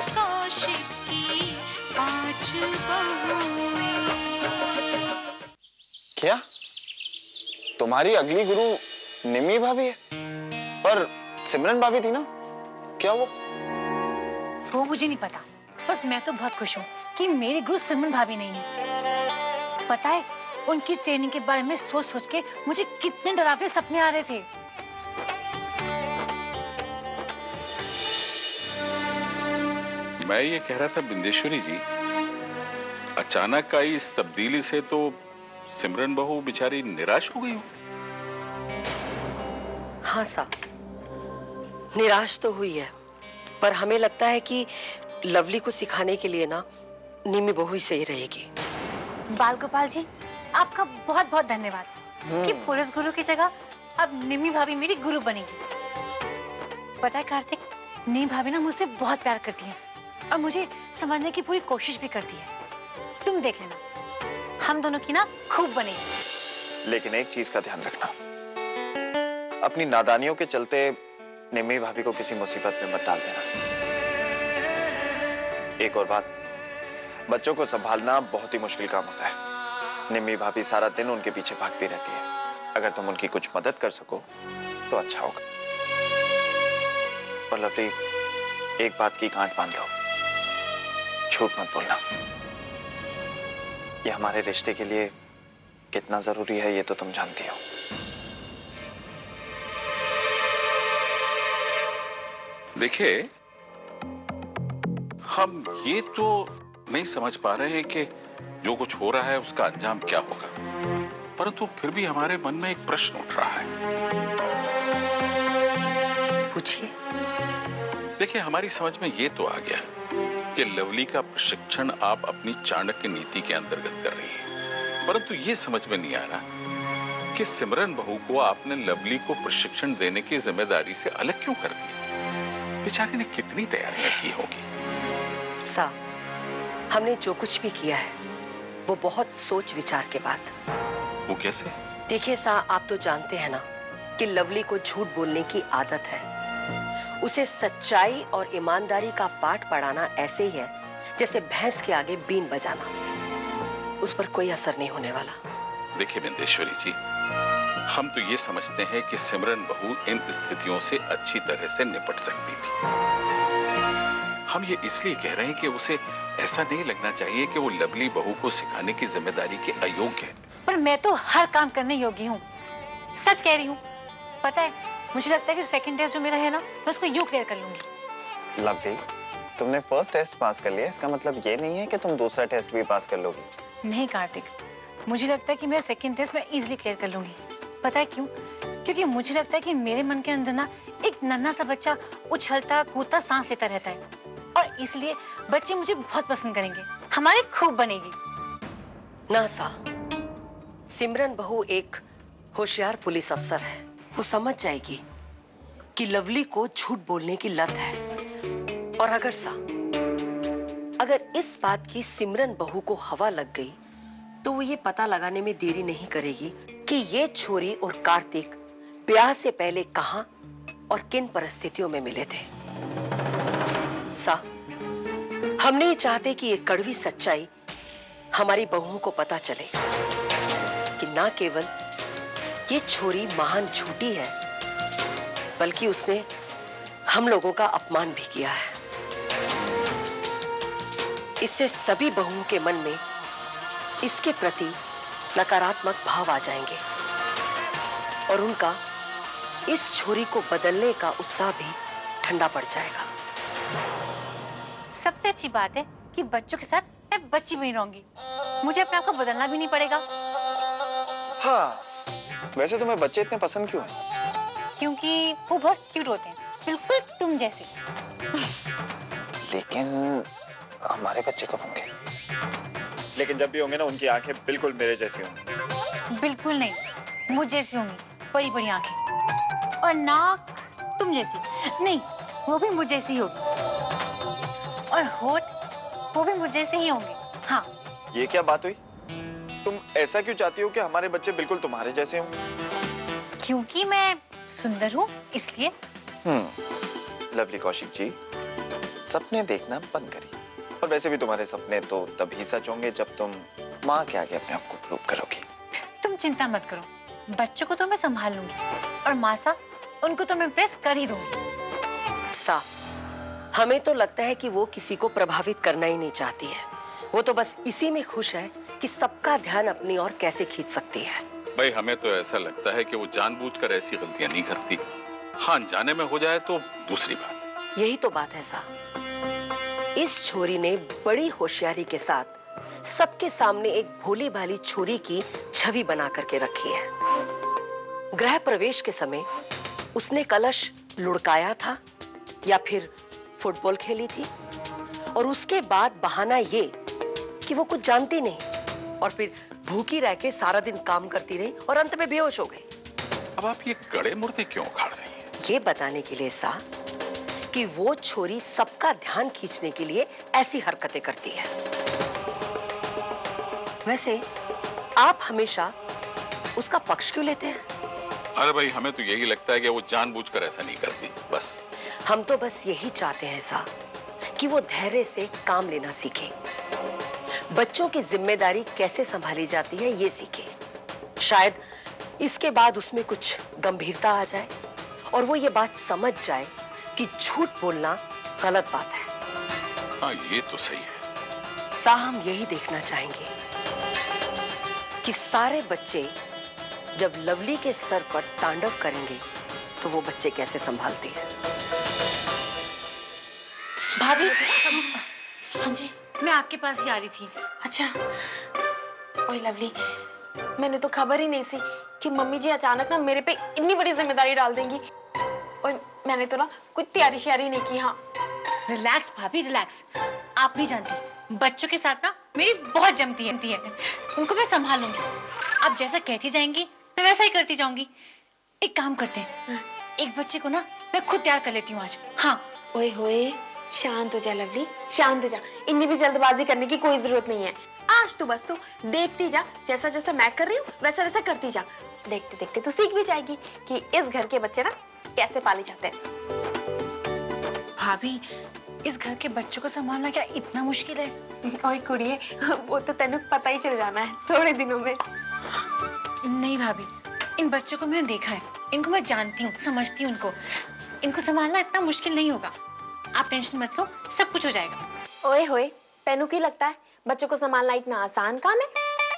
कौशिक की 5 बहुएं। क्या तुम्हारी अगली गुरु निम्मी भाभी है? पर सिमरन भाभी थी ना, क्या वो मुझे नहीं पता। बस मैं तो बहुत खुश हूँ कि मेरी गुरु सिमरन भाभी नहीं है। पता है उनकी ट्रेनिंग के बारे में सोच सोच के मुझे कितने डरावने सपने आ रहे थे। मैं ये कह रहा था बिंदेश्वरी जी, अचानक आई इस तब्दीली से तो सिमरन बहू बेचारी निराश हो गई हो। हाँ साहब, निराश तो हुई है, पर हमें लगता है कि लवली को सिखाने के लिए ना निम्मी बहू ही सही रहेगी। बाल गोपाल जी, आपका बहुत बहुत धन्यवाद कि पुलिस गुरु की जगह अब निम्मी भाभी मेरी गुरु बनेगी। पता है कार्तिक, निम्मी भाभी ना मुझसे बहुत प्यार करती है और मुझे समझने की पूरी कोशिश भी करती है। तुम देख लेना, हम दोनों की ना खूब बनेगी। लेकिन एक चीज का ध्यान रखना, अपनी नादानियों के चलते निम्मी भाभी को किसी मुसीबत में मत डाल देना। एक और बात, बच्चों को संभालना बहुत ही मुश्किल काम होता है। निम्मी भाभी सारा दिन उनके पीछे भागती रहती है। अगर तुम उनकी कुछ मदद कर सको तो अच्छा होगा। और लवली, एक बात की गांठ बांध लो, झूठ मत बोलना। ये हमारे रिश्ते के लिए कितना जरूरी है ये तो तुम जानती हो। देखिए, हम ये तो नहीं समझ पा रहे हैं कि जो कुछ हो रहा है उसका अंजाम क्या होगा, परंतु फिर भी हमारे मन में एक प्रश्न उठ रहा है। पूछिए। देखिए, हमारी समझ में ये तो आ गया कि लवली का प्रशिक्षण आप अपनी चाणक्य नीति के अंतर्गत कर रही हैं, परंतु ये समझ में नहीं आ रहा कि सिमरन बहू को आपने लवली को प्रशिक्षण देने की जिम्मेदारी से अलग क्यों कर दिया। बेचारी ने कितनी तैयारियां की होगी। सा, हमने जो कुछ भी किया है वो बहुत सोच विचार के बाद। वो कैसे? देखिए सा, आप तो जानते हैं ना कि लवली को झूठ बोलने की आदत है। उसे सच्चाई और ईमानदारी का पाठ पढ़ाना ऐसे ही है जैसे भैंस के आगे बीन बजाना। उस पर कोई असर नहीं होने वाला। देखिए बिंदेश्वरी जी, हम तो ये समझते हैं कि सिमरन बहू इन स्थितियों से अच्छी तरह से निपट सकती थी। हम ये इसलिए कह रहे हैं कि उसे ऐसा नहीं लगना चाहिए कि वो लवली बहू को सिखाने की जिम्मेदारी के अयोग्य है। पर मैं तो हर काम करने योग्य हूँ, सच कह रही हूँ। पता है, मुझे लगता है कि सेकंड टेस्ट जो मेरा है ना, मैं उसको यूं क्लियर कर लूंगी। लवली, तुमने फर्स्ट टेस्ट पास कर लिया, इसका मतलब ये नहीं है कि तुम दूसरा टेस्ट भी पास कर लोगी। नहीं कार्तिक, मुझे लगता है कि मेरा सेकंड टेस्ट मैं इजीली क्लियर कर लूंगी। पता है क्यों? क्योंकि मुझे लगता है कि मेरे मन के अंदर ना एक नन्हा सा बच्चा उछलता कूदता सांस लेता रहता है, और इसलिए बच्चे मुझे बहुत पसंद करेंगे, हमारी खूब बनेगी। ना सा, सिमरन बहू एक होशियार पुलिस अफसर है। वो समझ जाएगी कि लवली को झूठ बोलने की लत है। और अगर इस बात की सिमरन बहू को हवा लग गई तो वो ये पता लगाने में देरी नहीं करेगी कि ये छोरी और कार्तिक ब्याह से पहले कहां और किन परिस्थितियों में मिले थे। सा, हम नहीं चाहते कि ये कड़वी सच्चाई हमारी बहुओं को पता चले कि ना केवल ये छोरी महान झूठी है, बल्कि उसने हम लोगों का अपमान भी किया है। इससे सभी बहुओं के मन में इसके प्रति नकारात्मक भाव आ जाएंगे और उनका इस छोरी को बदलने का उत्साह भी ठंडा पड़ जाएगा। सबसे अच्छी बात है कि बच्चों के साथ मैं बच्ची बनी रहूंगी, मुझे अपने आप को बदलना भी नहीं पड़ेगा। हाँ, वैसे तुम्हें बच्चे इतने पसंद क्यों हैं? क्योंकि वो बहुत क्यूट होते हैं, बिल्कुल तुम जैसे। लेकिन हमारे बच्चे कब होंगे? लेकिन जब भी होंगे ना, उनकी आंखें बिल्कुल मेरे जैसी होंगी। बिल्कुल नहीं, मुझ जैसी होंगी, बड़ी बड़ी आंखें, और नाक तुम जैसी नहीं, वो भी मुझ जैसी होगी, और होठ वो भी मुझ जैसे ही होंगे। हाँ। ये क्या बात हुई? तुम ऐसा क्यों चाहती हो कि हमारे बच्चे बिल्कुल तुम्हारे जैसे हों? क्योंकि मैं सुंदर हूँ इसलिए। लवली कौशिक जी, सपने देखना बंद करिए। और वैसे भी तुम्हारे सपने तो तभी सच होंगे जब तुम माँ के आगे अपने आप को प्रूव करोगी। तुम चिंता मत करो, बच्चों को तो मैं संभाल लूंगी और मासा उनको तो मैं इम्प्रेस कर ही दूंगी। सा, हमें तो लगता है कि वो किसी को प्रभावित करना ही नहीं चाहती है। वो तो बस इसी में खुश है कि सबका ध्यान अपनी ओर कैसे खींच सकती है। भाई हमें तो ऐसा लगता है कि वो जानबूझकर ऐसी गलतियां नहीं करती। हाँ, जाने में हो जाए तो दूसरी बात। यही तो बात है सा। इस छोरी ने बड़ी होशियारी के साथ सबके सामने एक भोली भाली छोरी की छवि बना करके रखी है। गृह प्रवेश के समय उसने कलश लुढ़काया था या फिर फुटबॉल खेली थी, और उसके बाद बहाना ये कि वो कुछ जानती नहीं और फिर भूखी रह के सारा दिन काम करती रही और अंत में बेहोश हो गई। अब आप ये गड़े मुर्दे क्यों उखाड़ रही हैं? ये बताने के लिए सा कि वो छोरी सबका ध्यान खींचने के लिए ऐसी हरकतें करती है। वैसे आप हमेशा उसका पक्ष क्यों लेते हैं? अरे भाई, हमें तो यही लगता है कि वो जानबूझकर ऐसा नहीं करती। बस हम तो बस यही चाहते हैं सा कि वो धैर्य से काम लेना सीखे, बच्चों की जिम्मेदारी कैसे संभाली जाती है ये सीखे। शायद इसके बाद उसमें कुछ गंभीरता आ जाए और वो ये बात समझ जाए कि झूठ बोलना गलत बात है। हाँ, ये तो सही है। सा, हम यही देखना चाहेंगे कि सारे बच्चे जब लवली के सर पर तांडव करेंगे तो वो बच्चे कैसे संभालती है। भाभी, हाँ जी, मैं आपके पास ही आ रही थी। अच्छा, ओए लवली, मैंने तो खबर ही नहीं सी कि मम्मी जी अचानक ना मेरे पे इतनी बड़ी जिम्मेदारी डाल देंगी। और मैंने तो ना कुछ तैयारी श्यारी नहीं की। हाँ, रिलैक्स भाभी, रिलैक्स। आप नहीं जानती, बच्चों के साथ ना मेरी बहुत जमती है। उनको मैं संभाल लूंगी। आप जैसा कहती जाएंगी मैं वैसा ही करती जाऊंगी। एक काम करते हैं, एक बच्चे को ना मैं खुद तैयार कर लेती हूँ आज। हाँ। ओए होए, शांत हो जा लवली, शांत हो जा। इतनी भी जल्दबाजी करने की कोई जरूरत नहीं है। आज तो बस तू देखती जा, जैसा जैसा मैं कर रही हूँ वैसा वैसा करती जा। देखते देखते तू सीख भी जाएगी कि इस घर के बच्चे ना कैसे पाले जाते हैं। भाभी, इस घर के बच्चों को संभालना क्या इतना मुश्किल है? ओए कुड़िए, वो तो तेनू पता ही चल जाना है थोड़े दिनों में। नहीं भाभी, इन बच्चों को मैंने देखा है, इनको मैं जानती हूँ, समझती हूँ इनको संभालना इतना मुश्किल नहीं होगा। आप टेंशन मत लो, सब कुछ हो जाएगा। ओए होए, तेनू की लगता है बच्चों को संभालना इतना आसान काम है?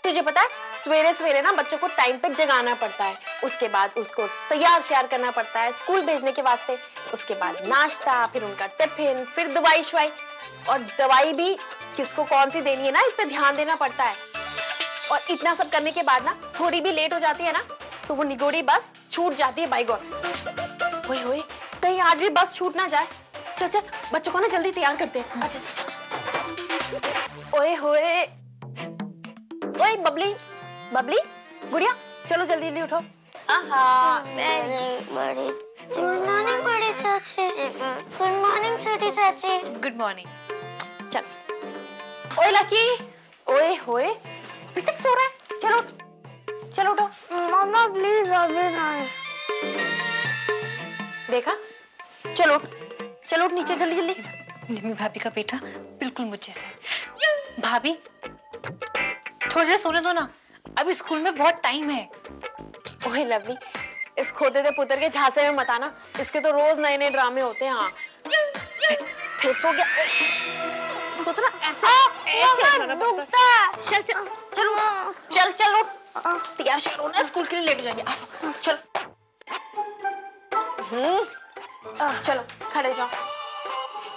तुझे पता है सवेरे सवेरे ना बच्चों को टाइम पे जगाना पड़ता है, उसके बाद उसको तैयार श्यार करना पड़ता है स्कूल भेजने के वास्ते, उसके बाद नाश्ता, फिर उनका टिफिन, फिर दवाई शवाई, और दवाई भी किसको कौन सी देनी है ना इस पे ध्यान देना पड़ता है। और इतना सब करने के बाद ना थोड़ी भी लेट हो जाती है ना तो वो निगोड़ी बस छूट जाती है। बाय गॉड, ओए होए, कहीं आज भी बस छूट ना जाए। चल चल, बच्चों को ना जल्दी तैयार करते हैं। अच्छा, ओए होए, ओए बबली, बबली, गुड़िया, चलो जल्दी जल्दी उठो। आहा, गुड मॉर्निंग बड़ी चाची। गुड मॉर्निंग छोटी चाची। Good morning. चल। ओए लकी, ओए होए, अभी तक सो रहा है? चलो चलो उठो। मम्मा प्लीज अभी नहीं। देखा, चलो उठ, चलो उठ नीचे जल्दी जल्दी। निम्मी भाभी का बेटा बिल्कुल मुझ जैसा है। भाभी, थोड़ी देर सोने दो ना, अभी स्कूल में बहुत टाइम है। ओए लवली, इस खोते थे पुत्र के झांसे में मत आना, इसके तो रोज नए नए ड्रामे होते हैं। हाँ, फिर सो गया। इसको तो ना ऐसे उठाना पड़ता है। चल चल चलो, चल चल उठ, तैयार श्यार होना, स्कूल के लिए लेट हो जाएंगे। आ जाओ, चलो। चलो खड़े जाओ।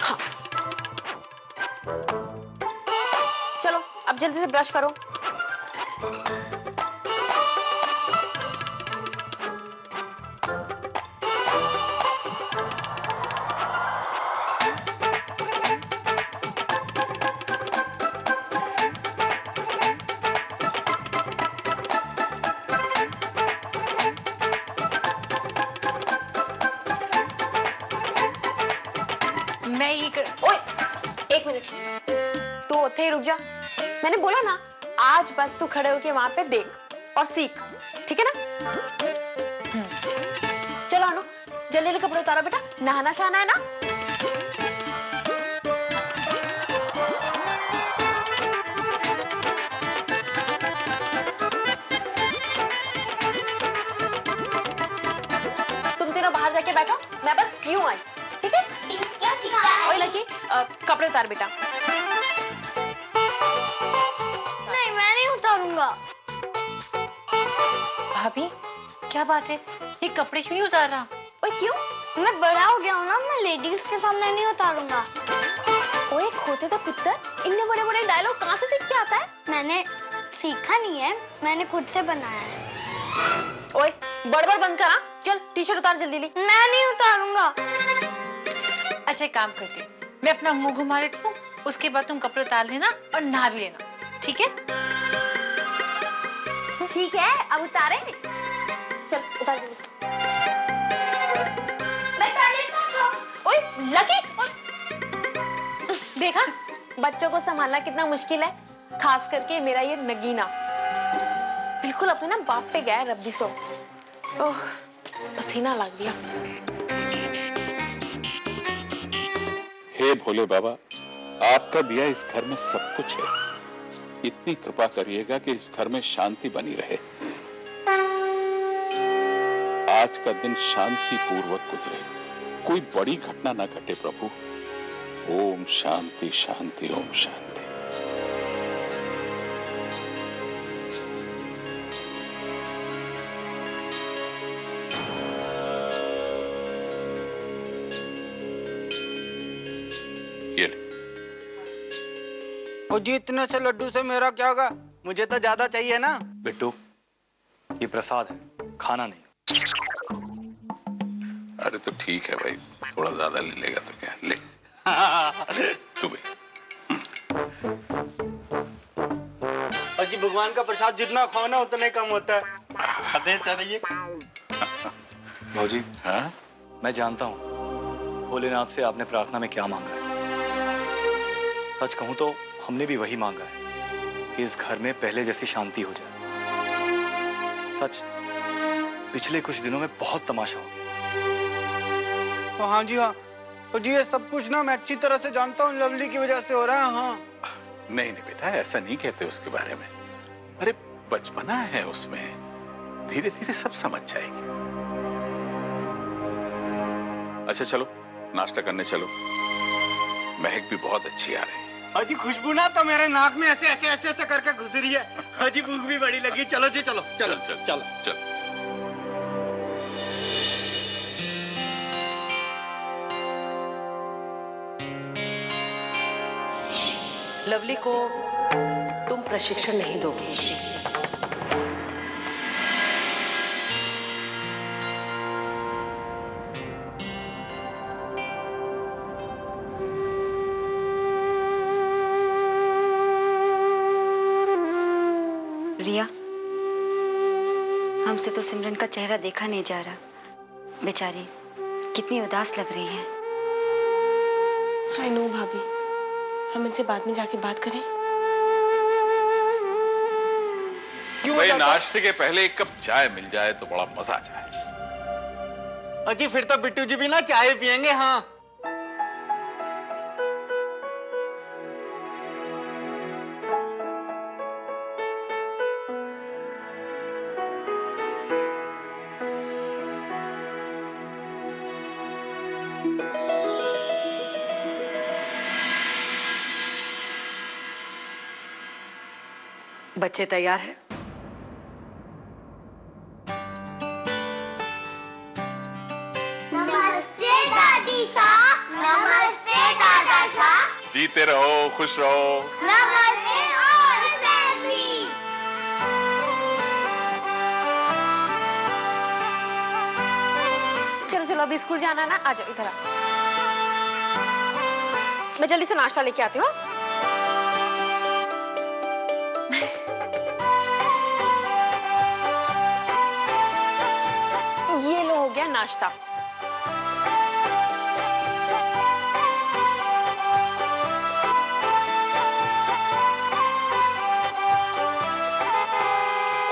हाँ, चलो अब जल्दी से ब्रश करो। मैं ये कर... ओए, एक मिनट, तू उत्थे ही रुक जा। मैंने बोला ना, आज बस तू खड़े होके वहां पे देख और सीख, ठीक है ना? चलो अनु, जल्दी जल्दी कपड़े उतारो बेटा, नहाना शहाना है ना? यूं आई, ठीक है? ओए लकी, कपड़े उतार बेटा। नहीं, मैं नहीं उतारूंगा। भाभी क्या बात है, ये कपड़े क्यों नहीं उतार रहा? ओए क्यों? मैं बड़ा हो गया हूँ ना, मैं लेडीज के सामने नहीं उतारूंगा। ओए खोते तो पित्तर, इतने बड़े बड़े डायलॉग कहाँ से सीख के आता है? मैंने सीखा नहीं है, मैंने खुद से बनाया है। ओए बड़बड़ बंद करा, चल टी शर्ट उतार जल्दी ली। मैं नहीं उतारूंगा। अच्छा एक काम करती हूँ, मैं अपना मुंह घुमा लेती हूँ, उसके बाद तुम कपड़े उतार लेना और नहा भी लेना, ठीक है? ठीक है, अब उतारे। चल उतार जल्दी। मैं टॉयलेट जाऊंगा। ओए लकी, देखा बच्चों को संभालना कितना मुश्किल है, खास करके मेरा ये नगीना। बिल्कुल अब तो ना बाप पे गया है रब्बी सो। ओह पसीना लग गया। हे भोले बाबा, आपका दिया इस घर में सब कुछ है, इतनी कृपा करिएगा कि इस घर में शांति बनी रहे। आज का दिन शांति पूर्वक गुजरे, कोई बड़ी घटना ना घटे प्रभु। ओम शांति शांति ओम शांति। ये ले। और जी इतने से लड्डू से मेरा क्या होगा? मुझे तो ज्यादा चाहिए ना। बिट्टू, ये प्रसाद है, खाना नहीं। अरे तो ठीक है भाई, थोड़ा ज्यादा ले लेगा तो क्या, ले तू भी। और जी भगवान का प्रसाद जितना खाओ ना उतना ही कम होता है। खाते चलिए। भौजी, हाँ? मैं जानता हूँ भोलेनाथ से आपने प्रार्थना में क्या मांगा है। सच कहूँ तो हमने भी वही मांगा है कि इस घर में पहले जैसी शांति हो जाए। सच, पिछले कुछ दिनों में बहुत तमाशा हो गया। हाँ जी हाँ, और जी ये सब कुछ ना मैं अच्छी तरह से जानता हूँ, लवली की वजह से हो रहा है। हाँ नहीं नहीं बेटा, ऐसा नहीं कहते उसके बारे में। अरे बचपना है उसमें, धीरे धीरे सब समझ जाएगी। अच्छा चलो नाश्ता करने चलो, महक भी बहुत अच्छी आ रही है। अजी खुशबू ना तो मेरे नाक में ऐसे ऐसे ऐसे ऐसे करके घुस रही है। अजी भूख भी बड़ी लगी। चलो जी चलो चलो चल चलो चल। लवली को तुम प्रशिक्षण नहीं दोगे। रिया, हमसे तो सिमरन का चेहरा देखा नहीं जा रहा। बेचारी कितनी उदास लग रही है। आई नो भाभी, हम इनसे बाद में जाके बात करें। भाई नाश्ते के पहले एक कप चाय मिल जाए तो बड़ा मजा आ जाए। अजी फिर तो बिट्टू जी भी ना चाय पियेंगे। हाँ बच्चे तैयार हैं? नमस्ते दादी साहब। नमस्ते दादा साहब। जीते रहो, खुश रहो। नमस्ते ऑल फैमिली। चलो चलो अभी स्कूल जाना ना, आ जाओ इधर आ। मैं जल्दी से नाश्ता लेके आती हूँ। ये लो हो गया नाश्ता।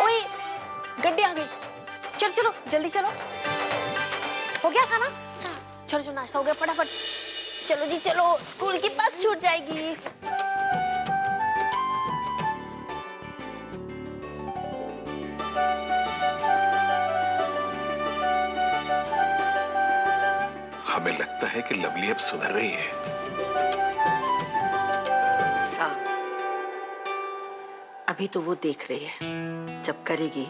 ओए गड्डी आ गई। चलो चलो जल्दी चलो। हो गया खाना? चलो चलो नाश्ता हो गया, फटाफट चलो जी चलो, स्कूल की बस छूट जाएगी। हमें कि लवली अब सुधर रही है। सा, अभी तो वो देख रही है, जब करेगी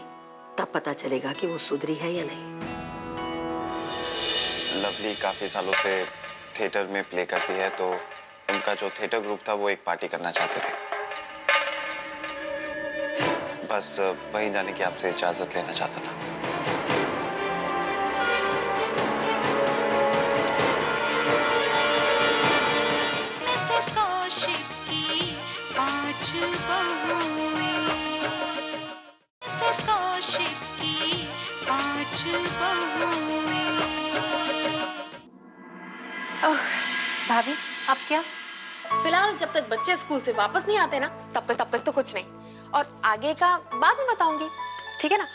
तब पता चलेगा कि वो सुधरी है या नहीं। लवली काफी सालों से थिएटर में प्ले करती है, तो उनका जो थिएटर ग्रुप था वो एक पार्टी करना चाहते थे। बस वहीं जाने की आपसे इजाजत लेना चाहता था। मिसेस कौशिक की 5 बहुएं, मिसेस कौशिक की 5 बहुएं। भाभी अब क्या? फिलहाल जब तक बच्चे स्कूल से वापस नहीं आते ना, तब तक तो कुछ नहीं, और आगे का बाद में बताऊंगी, ठीक है ना?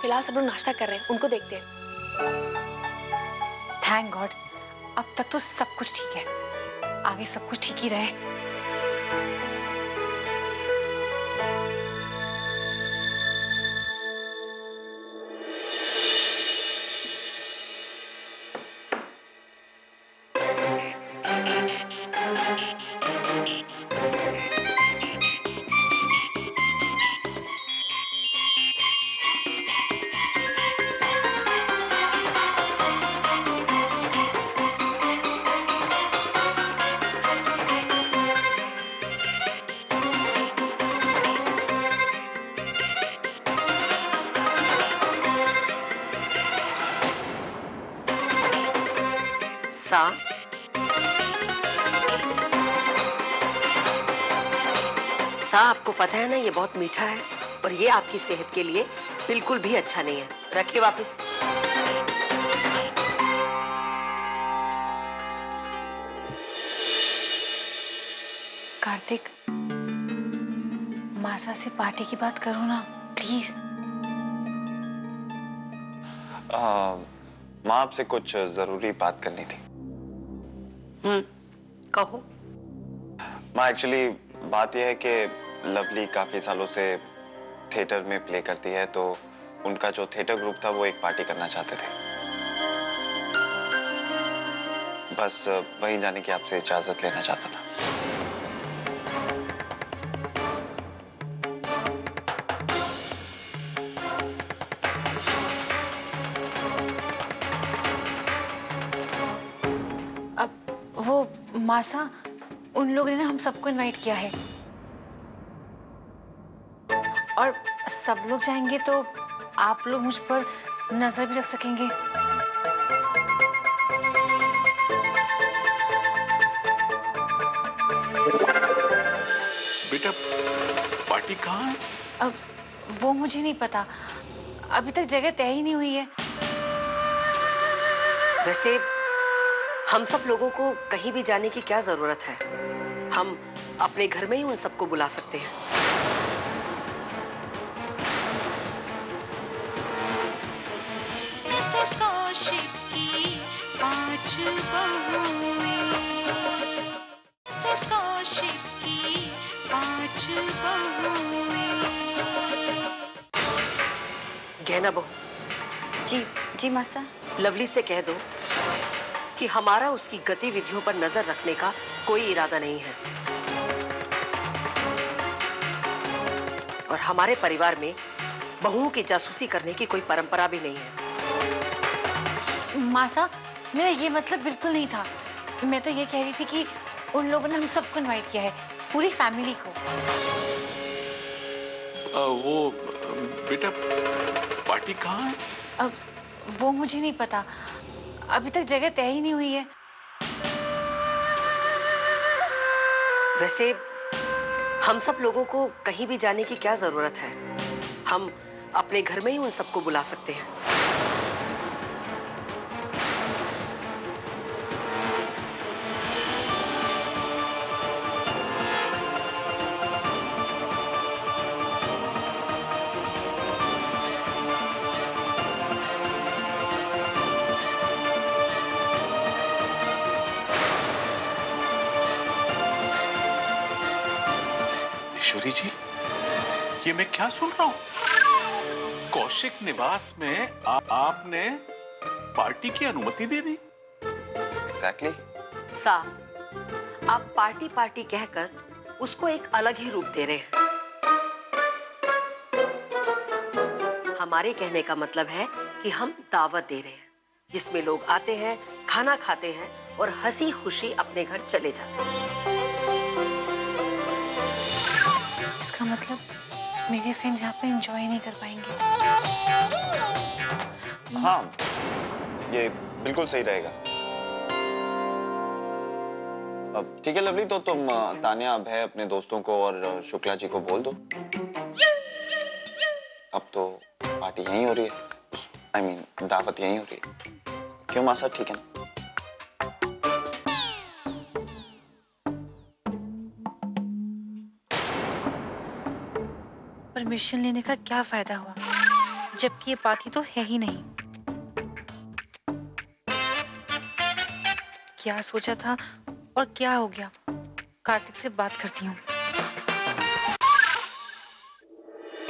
फिलहाल सब लोग नाश्ता कर रहे हैं, उनको देखते हैं। थैंक गॉड, अब तक तो सब कुछ ठीक है, आगे सब कुछ ठीक ही रहे। सा, आपको पता है ना ये बहुत मीठा है और ये आपकी सेहत के लिए बिल्कुल भी अच्छा नहीं है। रखिए वापस। कार्तिक, मासा से पार्टी की बात करो ना प्लीज। माँ आपसे कुछ जरूरी बात करनी थी। कहो। माँ एक्चुअली बात यह है कि लवली काफी सालों से थिएटर में प्ले करती है, तो उनका जो थिएटर ग्रुप था वो एक पार्टी करना चाहते थे। बस वहीं जाने की आपसे इजाजत लेना चाहता था। अब वो मासा, उन लोगों ने ना हम सबको इनवाइट किया है और सब लोग जाएंगे तो आप लोग मुझ पर नजर भी रख सकेंगे। बेटा, पार्टी कहाँ है? अब वो मुझे नहीं पता, अभी तक जगह तय ही नहीं हुई है। वैसे हम सब लोगों को कहीं भी जाने की क्या जरूरत है? हम अपने घर में ही उन सबको बुला सकते हैं। मिसेस कौशिक की 5 बहुएं, मिसेस कौशिक की 5 बहुएं। गहना बहू, जी जी मासा। लवली से कह दो कि हमारा उसकी गतिविधियों पर नजर रखने का कोई इरादा नहीं है और हमारे परिवार में बहुओं की जासूसी करने की कोई परंपरा भी नहीं है। मासा, मेरा ये मतलब बिल्कुल नहीं था। मैं तो ये कह रही थी कि उन लोगों ने हम सबको इनवाइट किया है, पूरी फैमिली को। वो बेटा, पार्टी कहाँ है? अब वो मुझे नहीं पता, अभी तक जगह तय ही नहीं हुई है। वैसे हम सब लोगों को कहीं भी जाने की क्या जरूरत है? हम अपने घर में ही उन सबको बुला सकते हैं। ईश्वरी जी, ये मैं क्या सुन रहा हूँ? कौशिक निवास में आपने पार्टी की अनुमति दे दी? एग्जैक्टली। साहब, आप पार्टी पार्टी कहकर उसको एक अलग ही रूप दे रहे हैं। हमारे कहने का मतलब है कि हम दावत दे रहे हैं जिसमें लोग आते हैं, खाना खाते हैं और हंसी खुशी अपने घर चले जाते हैं। इसका मतलब मेरे फ्रेंड्स यहाँ पे एंजॉय नहीं कर पाएंगे। हाँ, ये बिल्कुल सही रहेगा। अब ठीक है लवली, तो तुम तान्या, अभय, अपने दोस्तों को और शुक्ला जी को बोल दो। अब तो पार्टी यहीं हो रही है, I mean, दावत यहीं हो रही है। क्यों मासा, ठीक है ना? परमिशन लेने का क्या फायदा हुआ जबकि ये पार्टी तो है ही नहीं। क्या सोचा था और क्या हो गया? कार्तिक से बात करती हूँ।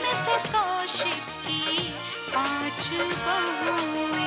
मिसेस कौशिक की 5 बहुएं।